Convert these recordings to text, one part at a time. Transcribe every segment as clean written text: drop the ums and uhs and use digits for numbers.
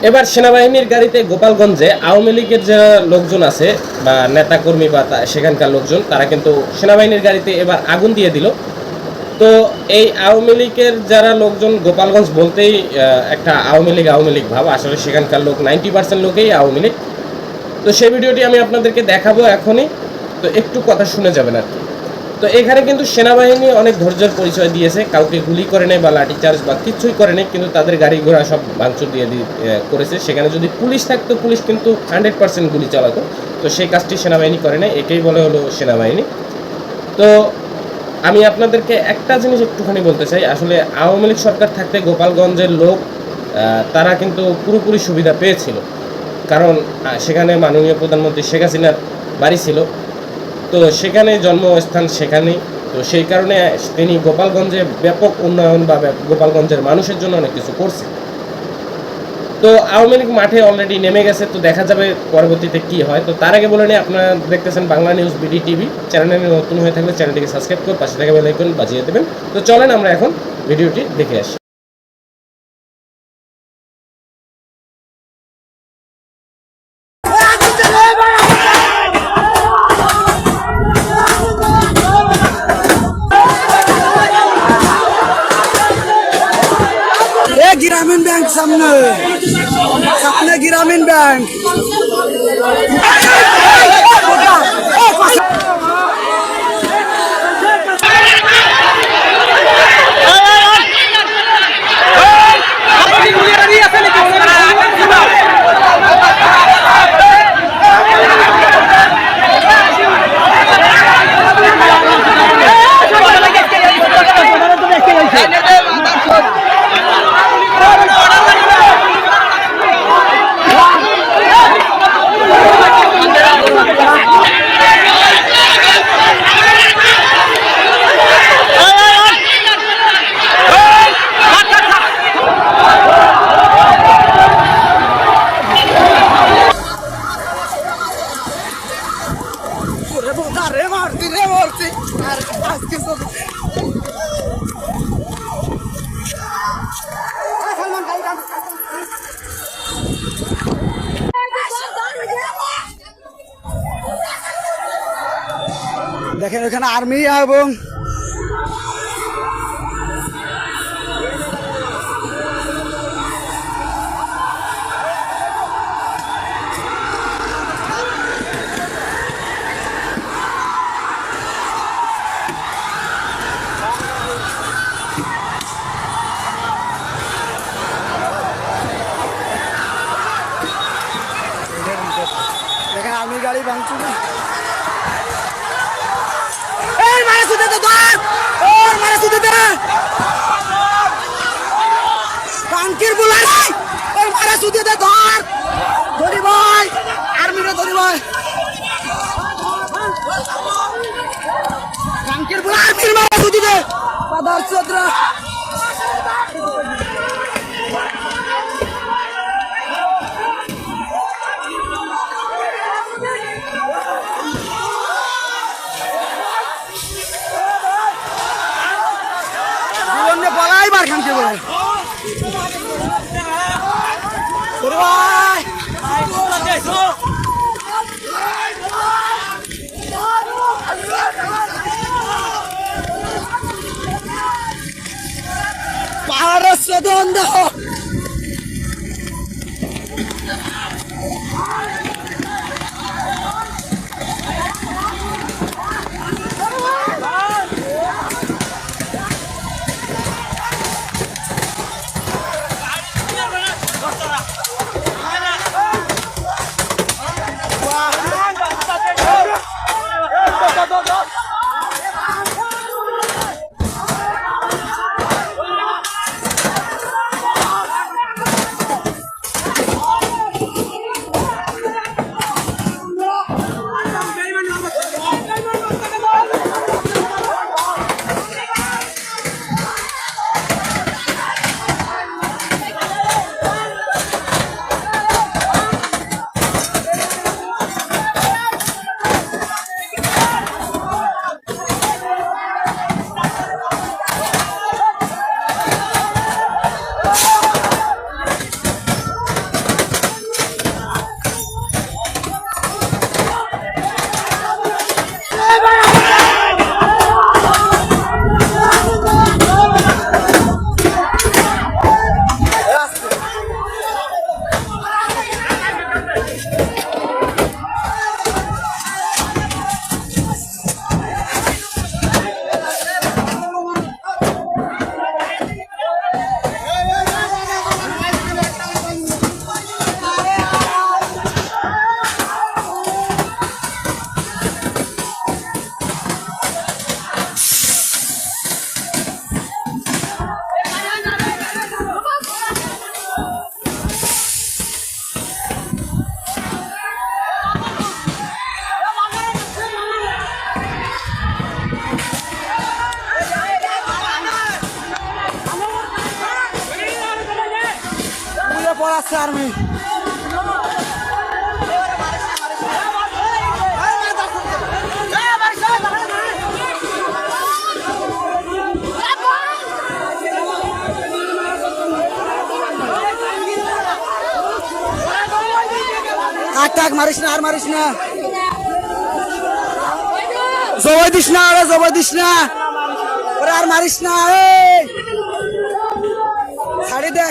এবার সেনাবাহিনীর গাড়িতে গোপালগঞ্জে আওয়ামী লীগের যারা লোকজন আছে বা নেতাকর্মী বা সেখানকার লোকজন, তারা কিন্তু সেনাবাহিনীর গাড়িতে এবার আগুন দিয়ে দিল। তো এই আওয়ামী লীগের যারা লোকজন, গোপালগঞ্জ বলতেই একটা আওয়ামী লীগ ভাব, আসলে সেখানকার লোক 90% লোকেই আওয়ামী লীগ। তো সেই ভিডিওটি আমি আপনাদেরকে দেখাবো এখনই, তো একটু কথা শুনে যাবেন আর কি। তো এখানে কিন্তু সেনাবাহিনী অনেক ধৈর্যের পরিচয় দিয়েছে, কাউকে গুলি করে নেই বা লাঠিচার্জ বা কিছুই করে নেই, কিন্তু তাদের গাড়ি ঘোড়া সব ভাঙচুর দিয়ে করেছে। সেখানে যদি পুলিশ থাকতো, পুলিশ কিন্তু 100% গুলি চালাতো। তো সেই কাজটি সেনাবাহিনী করে নেই, এটাই বলে হলো সেনাবাহিনী। তো আমি আপনাদেরকে একটা জিনিস একটুখানি বলতে চাই, আসলে আওয়ামী লীগ সরকার থাকতে গোপালগঞ্জের লোক তারা কিন্তু পুরোপুরি সুবিধা পেয়েছিল, কারণ সেখানে মাননীয় প্রধানমন্ত্রী শেখ হাসিনার বাড়ি ছিল, তো সেখানে জন্মস্থান সেখানেই। তো সেই কারণে তিনি গোপালগঞ্জে ব্যাপক উন্নয়ন বা গোপালগঞ্জের মানুষের জন্য অনেক কিছু করছে। তো আওয়ামী লীগ মাঠে অলরেডি নেমে গেছে, তো দেখা যাবে পরবর্তীতে কি হয়। তো তার আগে বলে নিই, আপনারা দেখতেছেন বাংলা নিউজ বিডি টিভি, চ্যানেলে নতুন হয়ে থাকলে চ্যানেলটিকে সাবস্ক্রাইব করে পাশে থাকা বেল আইকন বাজিয়ে দেবেন। তো চলেন আমরা এখন ভিডিওটি দেখে আসি। ग्रामीण बैंक सामने सामने ग्रामीण बैंक দেখেন এখানে আর্মি এবং দেখেন আর্মি গাড়ি ভাঙচুর। টাঙ্কির বুলাই ওই মারা সুদে দে ধর ধরি ভাই আর্মিরে ধরি ভাই টাঙ্কির বুলাই আর্মির মারা সুদে দে পাদার চোদরা বলাই বার খানকে বলে পাহাড়ের সদন্দ আছে আর্মি আটাক মারিস না আর মারিস না জবাই দিস না আরে জবাই দিস না ওরে আর মারিস না ছাড়ি দে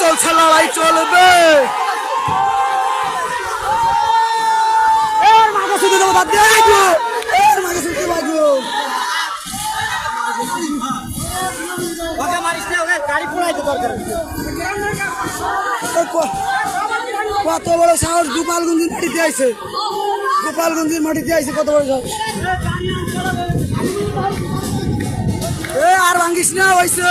চলছে লড়াই চলবে এর মাকে শুধু দেবো বাদ দিয়ে রাখবো এর মাকে শুধু বাজবো ওকে মারিস না ওকে গাড়ি পোড়াইতে দরকার কত বড় সাহস গোপালগঞ্জের মাটিতে আইছে গোপালগঞ্জের মাটিতে আইছে কত বড় সাহস এ আর ভাঙ্গিস না হইছে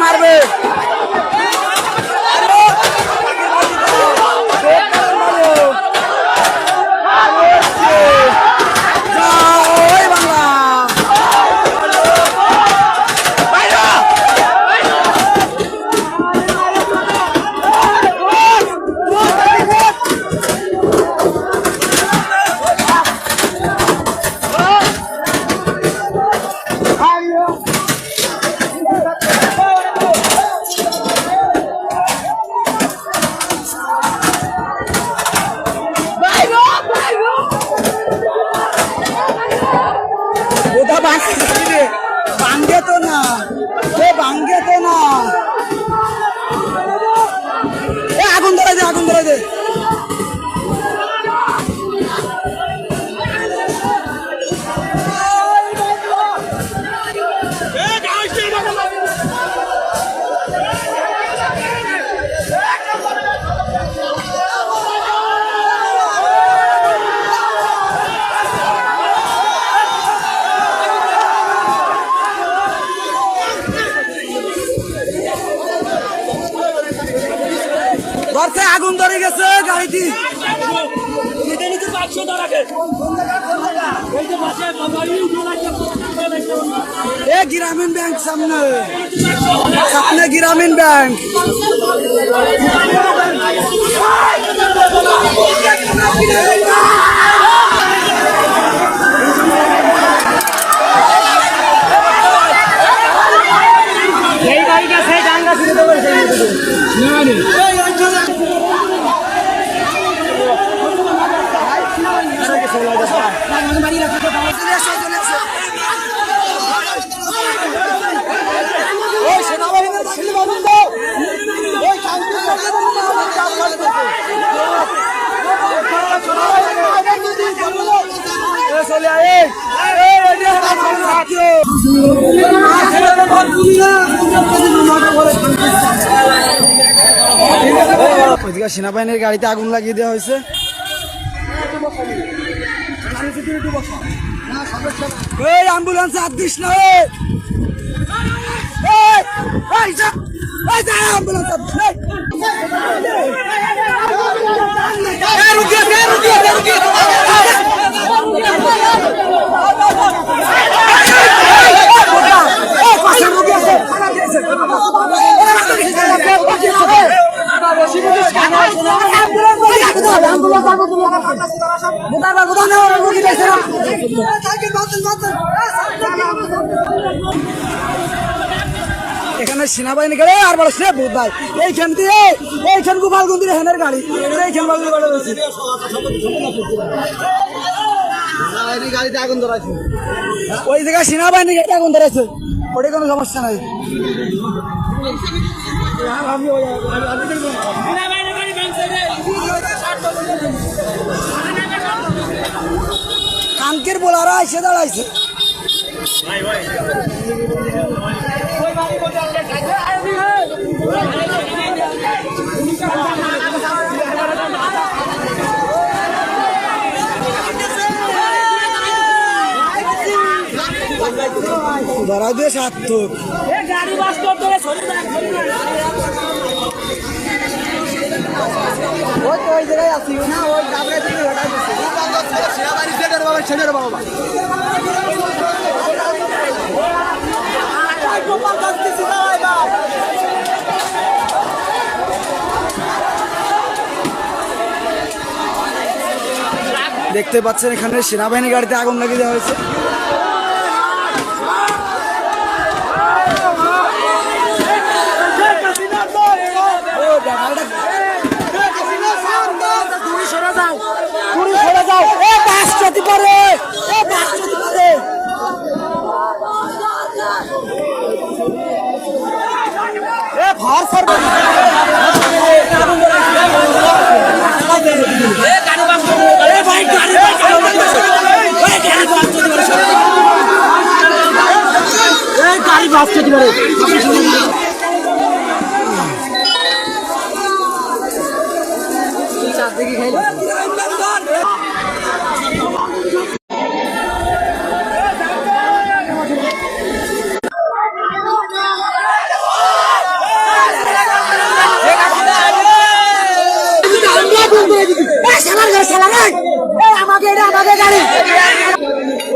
মারবে ভাঙ্গে তো না ভাঙ্গে তো না আগুন ধরে দে আগুন ধরে দে ঘরতে আগুন ধরে গেছে গাড়িটি গ্রামীণ ব্যাংক সামনে সামনে গ্রামীণ ব্যাংক এই গাড়িটা সেই ডাঙ্গা ছিল তো সেনাবাহিনীর গাড়িতে আগুন লাগিয়ে দেওয়া হয়েছে অ্যাম্বুলেন্স হাত দিস না এখানে সেনাবাহিনী গাড়ি আর বড় সে ভূত ভাই এইখান দিয়ে এইখান গোপালগঞ্জের হেনের গাড়ি এইখান গাড়িতে আগুন ধরাইছে ওই জায়গায় সেনাবাহিনী গাড়িতে আগুন ধরাইছে ওটা কোনো সমস্যা নাই। কাঙ্কের বোলারা এসে দাঁড়াইছে। ধরা দিয়ে সার্থক ওই জায়গায় আসি না ওই দেখতে পাচ্ছেন এখানে সেনাবাহিনী গাড়িতে আগুন লাগিয়ে দেওয়া হয়েছে।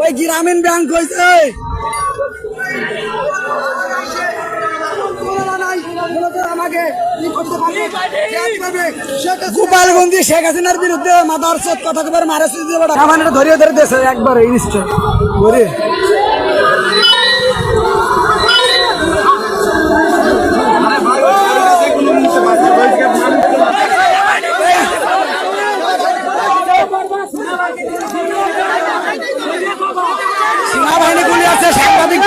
ওই গ্রামীণ ব্যাংক হয়েছে গোপালগঞ্জে শেখ হাসিনার বিরুদ্ধে মাদার চোদ কথা কবার মারা ধরিয়ে ধরে দিয়েছে একবার সেনাবাহিনী গুলি আছে সাংবাদিক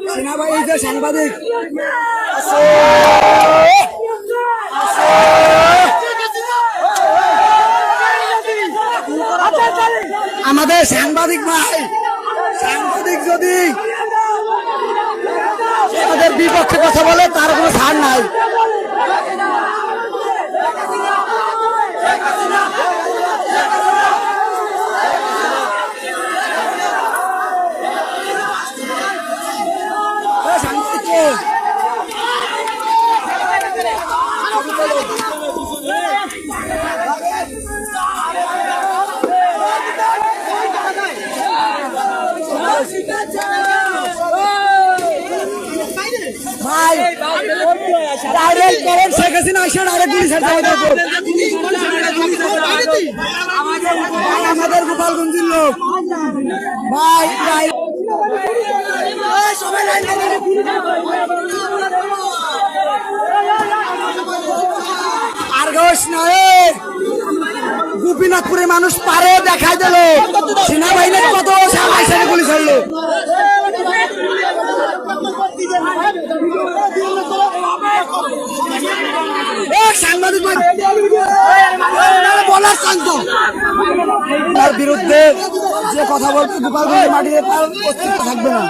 সেনাবাহিনী যে সাংবাদিক আমাদের সাংবাদিক ভাই সাংবাদিক যদি তাদের বিপক্ষে কথা বলে তার কোনো ছাড় নাই। ভাই ডাইরেক্ট করেন শেখ হাসিনা এসে ডাইরেক্ট পুলিশ আমাদের গোপালগঞ্জের লোক ভাই আর ঘোষ নয় গোপীনাথপুরের মানুষ পারে দেখাই দিল সেনাবাহিনীর কত সামনে গুলি ছাড়লো। সাংবাদিক বলার শান্ত তার বিরুদ্ধে যে কথা বলতে গোপালগঞ্জ মাটিতে তার অস্তিত্ব থাকবে না।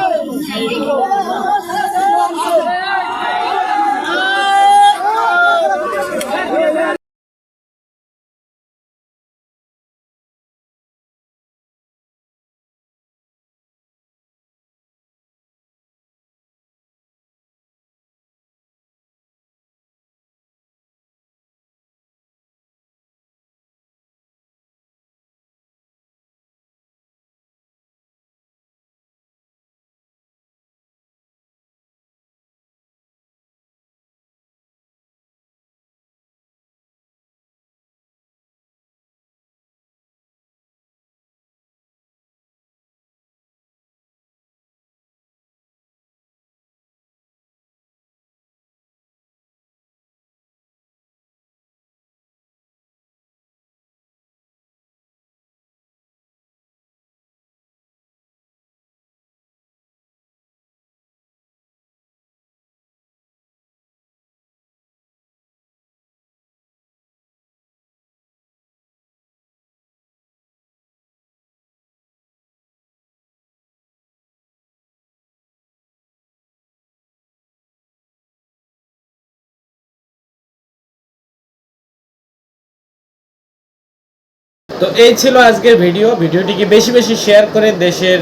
তো এই ছিল আজকের ভিডিওটিকে বেশি বেশি শেয়ার করে দেশের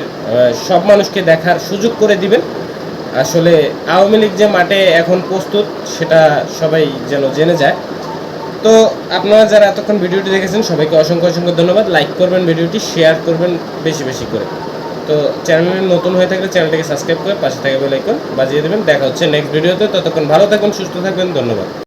সব মানুষকে দেখার সুযোগ করে দিবেন। আসলে আওয়ামী লীগ যে মাঠে এখন প্রস্তুত সেটা সবাই যেন জেনে যায়। তো আপনারা যারা এতক্ষণ ভিডিওটি দেখেছেন সবাইকে অসংখ্য অসংখ্য ধন্যবাদ। লাইক করবেন, ভিডিওটি শেয়ার করবেন বেশি বেশি করে। তো চ্যানেলে নতুন হয়ে থাকলে চ্যানেলটিকে সাবস্ক্রাইব করে পাশে থাকা বেল আইকন বাজিয়ে দেবেন। দেখা হচ্ছে নেক্সট ভিডিওতে। ততক্ষণ ভালো থাকুন, সুস্থ থাকবেন। ধন্যবাদ।